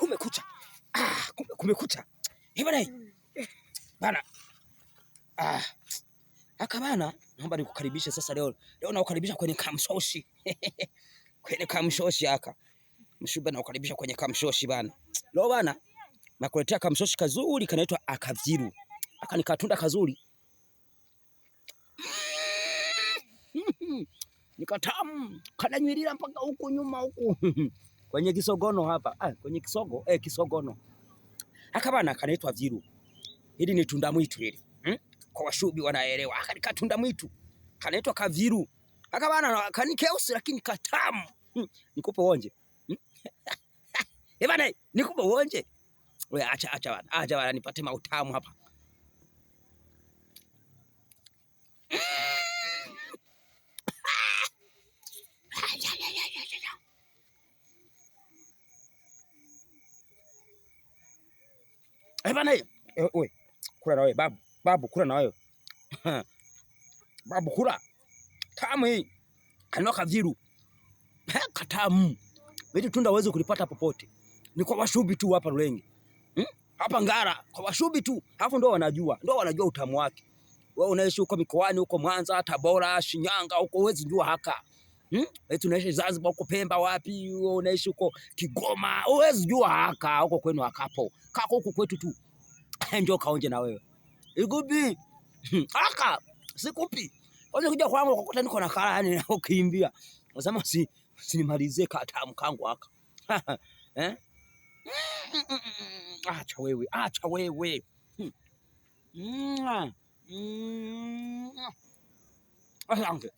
Kumekucha. Kumekucha. Bana. Bana. Aka bana, naomba nikukaribishe sasa leo. Leo nakukaribisha kwenye kamshoshi. Kwenye kamshoshi aka. Mshuba nakukaribisha kwenye kamshoshi bana. Leo bana, nakuletea kamshoshi kazuri kanaitwa akavyiru. Aka ni katunda kazuri. Ni katamu, kananywilila mpaka huku nyuma huku. Kwenye kisogono hapa. Kwenye kisogono. Aka bana kanaitwa vyiru. Hili ni tunda mwitu hili. Kwa washubi wanaelewa. Aka ni katunda mwitu. Kanaitwa kavyiru. Aka bana kanikeusi lakini katamu. Nikupe uonje. Bana, nikupe uonje. Wewe acha bana. Acha bana nipate mautamu hapa. Bana, wewe kula na wewe babu kula na wewe. Babu kula. Tamu hii. Kanwa kavyiru. Katamu. Hili tunda uweze kulipata popote. Ni kwa washubi tu hapa Rulenge. Hapa Ngara kwa washubi tu. Alafu ndio wanajua utamu wake. Wewe unaishi huko mikoani huko Mwanza, Tabora, Shinyanga huko huwezi jua haka. Wewe unaishi Zanzibar huko Pemba wapi? Wewe unaishi huko Kigoma, huwezi jua haka huko kwenu hakapo. Kako huko kwetu tu. Njoo kaonje na wewe. Igubi. Haka sikupi. Kwanza kuja kwangu ukakuta niko na kala yani na ukimbia. Unasema sinimalizie katamu kangu haka. Acha wewe. Asante.